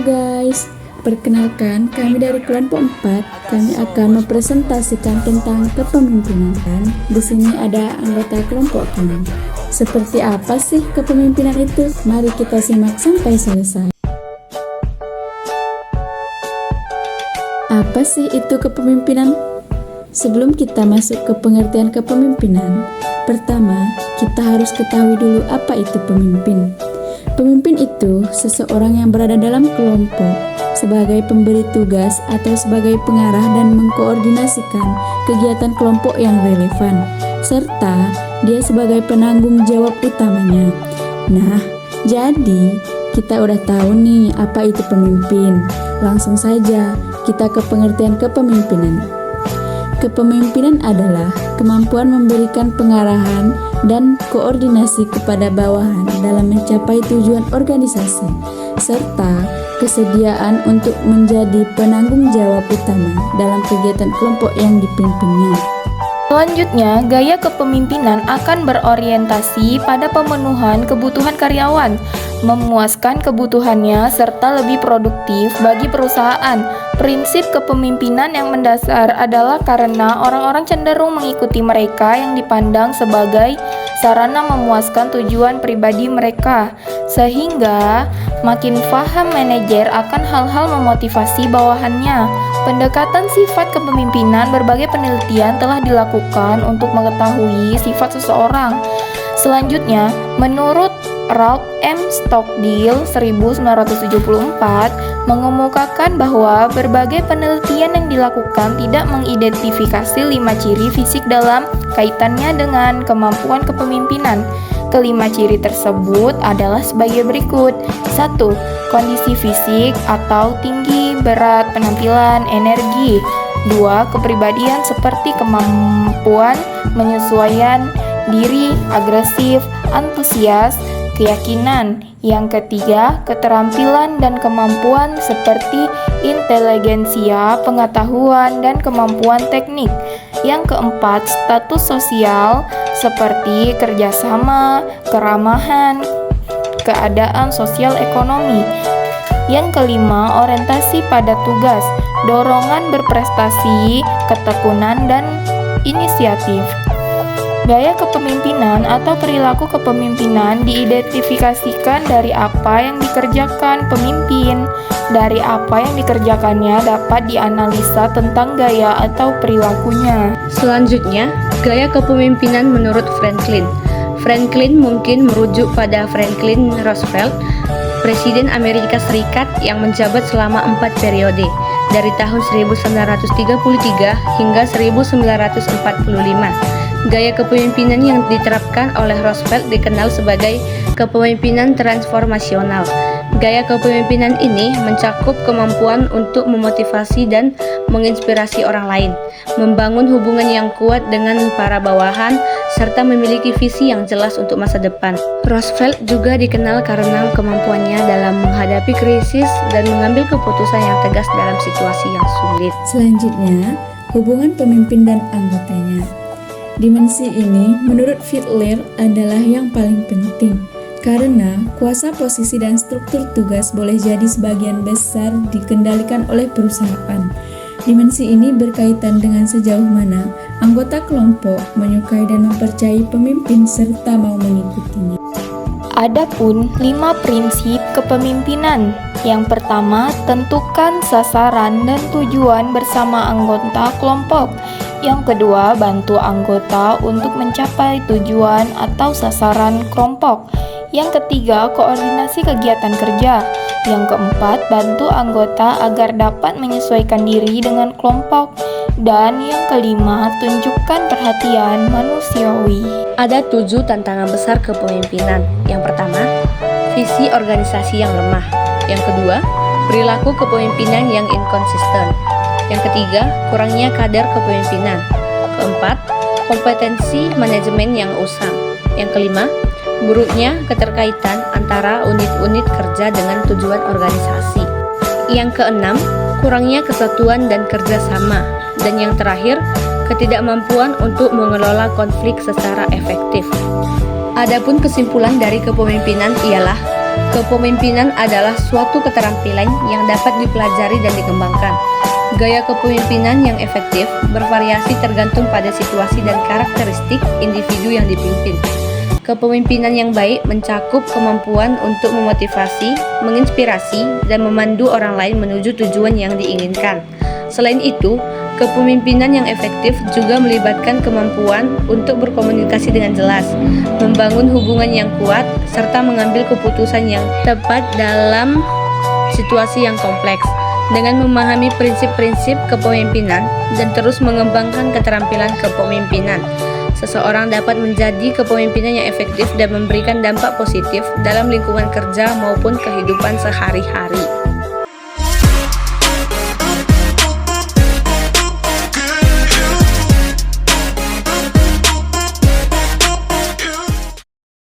guys, perkenalkan kami dari kelompok 4. Kami akan mempresentasikan tentang kepemimpinan. Dan di sini ada anggota kelompok kami. Seperti apa sih kepemimpinan itu? Mari kita simak sampai selesai. Apa sih itu kepemimpinan? Sebelum kita masuk ke pengertian kepemimpinan, pertama kita harus ketahui dulu apa itu pemimpin. Pemimpin itu seseorang yang berada dalam kelompok sebagai pemberi tugas atau sebagai pengarah dan mengkoordinasikan kegiatan kelompok yang relevan, serta dia sebagai penanggung jawab utamanya. Nah, jadi kita udah tahu nih apa itu pemimpin. Langsung saja kita ke pengertian kepemimpinan. Kepemimpinan adalah kemampuan memberikan pengarahan dan koordinasi kepada bawahan dalam mencapai tujuan organisasi, serta kesediaan untuk menjadi penanggung jawab utama dalam kegiatan kelompok yang dipimpinnya. Selanjutnya, gaya kepemimpinan akan berorientasi pada pemenuhan kebutuhan karyawan, memuaskan kebutuhannya, serta lebih produktif bagi perusahaan. Prinsip kepemimpinan yang mendasar adalah karena orang-orang cenderung mengikuti mereka yang dipandang sebagai sarana memuaskan tujuan pribadi mereka, sehingga makin paham manajer akan hal-hal memotivasi bawahannya. Pendekatan sifat kepemimpinan, berbagai penelitian telah dilakukan untuk mengetahui sifat seseorang. Selanjutnya, menurut Ralph M. Stockdill 1974 mengemukakan bahwa berbagai penelitian yang dilakukan tidak mengidentifikasi 5 ciri fisik dalam kaitannya dengan kemampuan kepemimpinan. Kelima ciri tersebut adalah sebagai berikut. 1. Kondisi fisik atau tinggi, berat, penampilan, energi. 2. Kepribadian seperti kemampuan menyesuaikan diri, agresif, antusias, keyakinan. Yang ketiga, keterampilan dan kemampuan seperti inteligensia, pengetahuan, dan kemampuan teknik. Yang keempat, status sosial seperti kerjasama, keramahan, keadaan sosial ekonomi. Yang kelima, orientasi pada tugas, dorongan berprestasi, ketekunan, dan inisiatif. Gaya kepemimpinan atau perilaku kepemimpinan diidentifikasikan dari apa yang dikerjakan pemimpin. Dari apa yang dikerjakannya dapat dianalisa tentang gaya atau perilakunya. Selanjutnya, gaya kepemimpinan menurut Franklin. Franklin mungkin merujuk pada Franklin Roosevelt, Presiden Amerika Serikat yang menjabat selama 4 periode, dari tahun 1933 hingga 1945. Gaya kepemimpinan yang diterapkan oleh Roosevelt dikenal sebagai kepemimpinan transformasional. Gaya kepemimpinan ini mencakup kemampuan untuk memotivasi dan menginspirasi orang lain, membangun hubungan yang kuat dengan para bawahan, serta memiliki visi yang jelas untuk masa depan. Roosevelt juga dikenal karena kemampuannya dalam menghadapi krisis dan mengambil keputusan yang tegas dalam situasi yang sulit. Selanjutnya, hubungan pemimpin dan anggotanya. Dimensi ini menurut Fiedler adalah yang paling penting karena kuasa posisi dan struktur tugas boleh jadi sebagian besar dikendalikan oleh perusahaan. Dimensi ini berkaitan dengan sejauh mana anggota kelompok menyukai dan mempercayai pemimpin serta mau mengikutinya. Adapun 5 prinsip kepemimpinan. Yang pertama, tentukan sasaran dan tujuan bersama anggota kelompok. Yang kedua, bantu anggota untuk mencapai tujuan atau sasaran kelompok. Yang ketiga, koordinasi kegiatan kerja. Yang keempat, bantu anggota agar dapat menyesuaikan diri dengan kelompok. Dan yang kelima, tunjukkan perhatian manusiawi. Ada 7 tantangan besar kepemimpinan. Yang pertama, visi organisasi yang lemah. Yang kedua, perilaku kepemimpinan yang inkonsisten. Yang ketiga, kurangnya kadar kepemimpinan. Keempat, kompetensi manajemen yang usang. Yang kelima, buruknya keterkaitan antara unit-unit kerja dengan tujuan organisasi. Yang keenam, kurangnya kesatuan dan kerjasama. Dan yang terakhir, ketidakmampuan untuk mengelola konflik secara efektif. Adapun kesimpulan dari kepemimpinan ialah Kepemimpinan adalah suatu keterampilan yang dapat dipelajari dan dikembangkan. Gaya kepemimpinan yang efektif bervariasi tergantung pada situasi dan karakteristik individu yang dipimpin. Kepemimpinan yang baik mencakup kemampuan untuk memotivasi, menginspirasi, dan memandu orang lain menuju tujuan yang diinginkan. Selain itu, kepemimpinan yang efektif juga melibatkan kemampuan untuk berkomunikasi dengan jelas, membangun hubungan yang kuat, serta mengambil keputusan yang tepat dalam situasi yang kompleks. Dengan memahami prinsip-prinsip kepemimpinan dan terus mengembangkan keterampilan kepemimpinan, seseorang dapat menjadi kepemimpinan yang efektif dan memberikan dampak positif dalam lingkungan kerja maupun kehidupan sehari-hari.